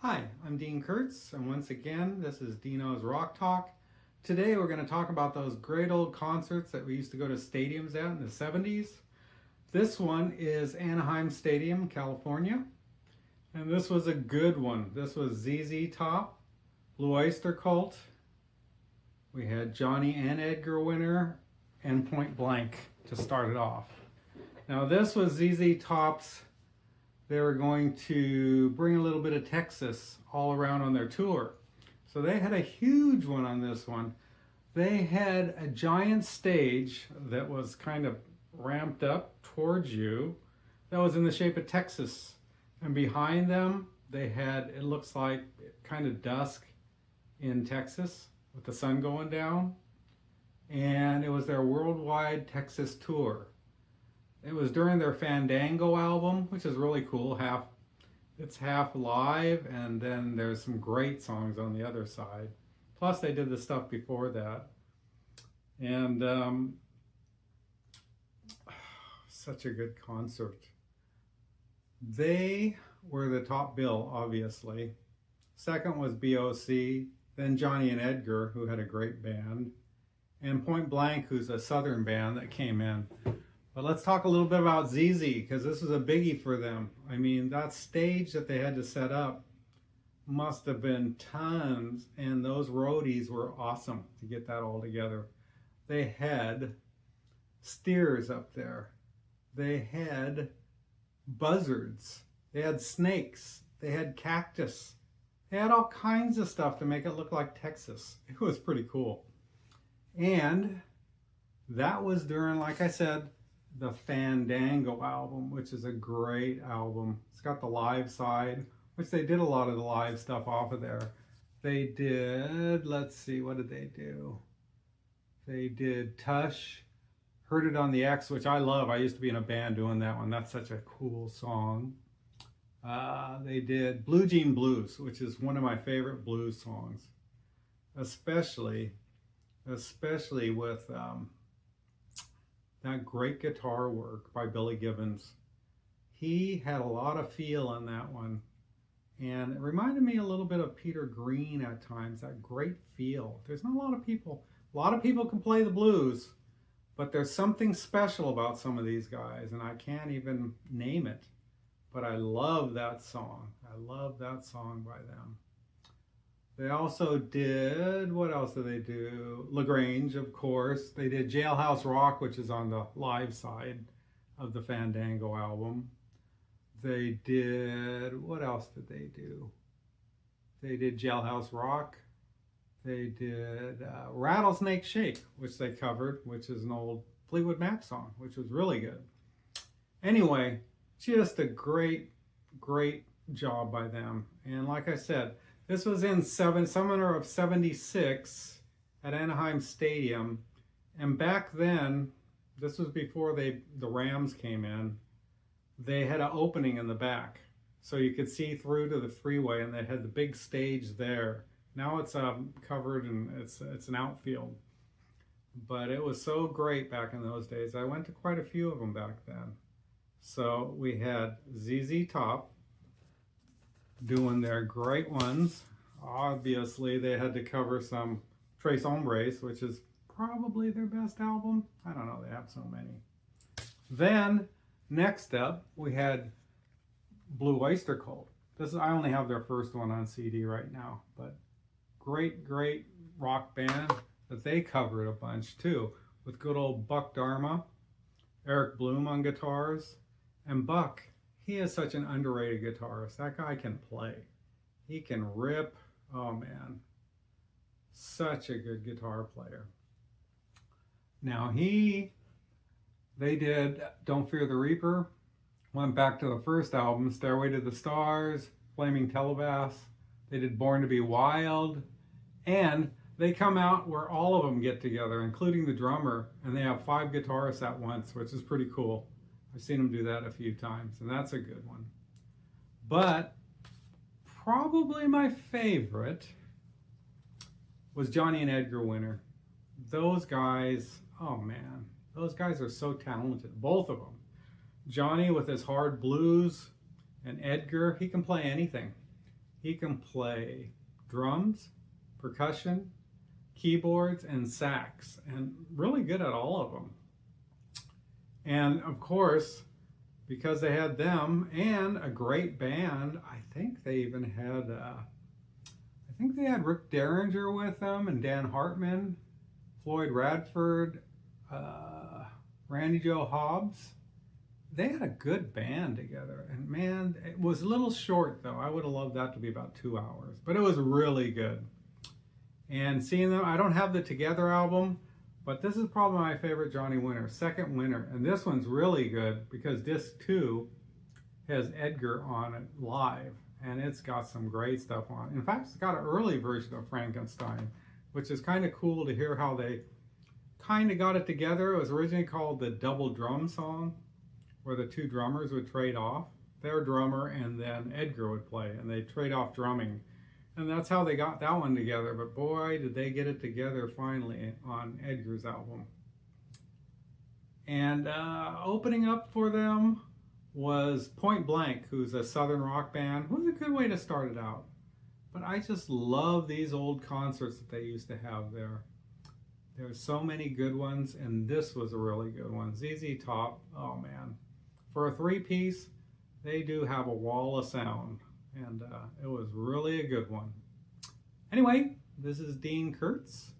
Hi, I'm Dean Kurtz, and once again, this is Dino's Rock Talk. Today, we're going to talk about those great old concerts that we used to go to stadiums at in the 70s. This one is Anaheim Stadium, California, and this was a good one. This was ZZ Top, Blue Oyster Cult. We had Johnny and Edgar Winter, and Point Blank to start it off. Now, this was ZZ Top's. They were going to bring a little bit of Texas all around on their tour. So they had a huge one on this one. They had a giant stage that was kind of ramped up towards you that was in the shape of Texas. And behind them, they had, it looks like kind of dusk in Texas with the sun going down. And it was their worldwide Texas tour. It was during their Fandango album, which is really cool. It's half live, and then there's some great songs on the other side. Plus, they did the stuff before that. And such a good concert. They were the top bill, obviously. Second was BOC, then Johnny and Edgar, who had a great band, and Point Blank, who's a southern band that came in. But let's talk a little bit about ZZ, because this was a biggie for them. I mean, that stage that they had to set up must have been tons, and those roadies were awesome to get that all together. They had steers up there. They had buzzards. They had snakes. They had cactus. They had all kinds of stuff to make it look like Texas. It was pretty cool. And that was during, like I said, the Fandango album, which is a great album. It's got the live side, which they did a lot of the live stuff off of there. They did, let's see, what did they do? They did Tush, Heard It on the X, which I love. I used to be in a band doing that one. That's such a cool song. They did Blue Jean Blues, which is one of my favorite blues songs, especially with that great guitar work by Billy Gibbons. He had a lot of feel in that one. And it reminded me a little bit of Peter Green at times, that great feel. There's not a lot of people can play the blues, but there's something special about some of these guys, and I can't even name it. But I love that song. I love that song by them. They also did, what else did they do? LaGrange, of course. They did Jailhouse Rock, which is on the live side of the Fandango album. They did, what else did they do? They did Jailhouse Rock. They did Rattlesnake Shake, which they covered, which is an old Fleetwood Mac song, which was really good. Anyway, just a great, great job by them. And like I said, this was in summer of 76 at Anaheim Stadium. And back then, this was before the Rams came in, they had an opening in the back. So you could see through to the freeway, and they had the big stage there. Now it's covered, and it's an outfield. But it was so great back in those days. I went to quite a few of them back then. So we had ZZ Top doing their great ones. Obviously, they had to cover some Tres Hombres, which is probably their best album. I don't know, they have so many. Then, next up, we had Blue Oyster Cult. I only have their first one on CD right now, but great, great rock band that they covered a bunch too, with good old Buck Dharma, Eric Bloom on guitars, and Buck. He is such an underrated guitarist. That guy can play. He can rip. Oh man, such a good guitar player. Now they did Don't Fear the Reaper, went back to the first album, Stairway to the Stars, Flaming Telebass. They did Born to Be Wild, and they come out where all of them get together, including the drummer, and they have 5 guitarists at once, which is pretty cool. I've seen them do that a few times, and that's a good one. But probably my favorite was Johnny and Edgar Winter. Those guys, oh man, those guys are so talented, both of them. Johnny with his hard blues, and Edgar, he can play anything. He can play drums, percussion, keyboards, and sax, and really good at all of them. And of course, because they had them and a great band, I think they even had, Rick Derringer with them and Dan Hartman, Floyd Radford, Randy Joe Hobbs. They had a good band together, and man, it was a little short though. I would have loved that to be about 2 hours, but it was really good. And seeing them, I don't have the Together album, but this is probably my favorite Johnny Winter, Second Winter. And this one's really good because disc 2 has Edgar on it live, and it's got some great stuff on it. In fact, it's got an early version of Frankenstein, which is kind of cool to hear how they kind of got it together. It was originally called the Double Drum Song, where the two drummers would trade off. Their drummer and then Edgar would play, and they'd trade off drumming. And that's how they got that one together. But boy, did they get it together finally on Edgar's album. And opening up for them was Point Blank, who's a southern rock band. It was a good way to start it out. But I just love these old concerts that they used to have there. There's so many good ones, and this was a really good one. ZZ Top, oh man. For a three-piece, they do have a wall of sound, and it was really a good one. Anyway, this is Dean Kurtz,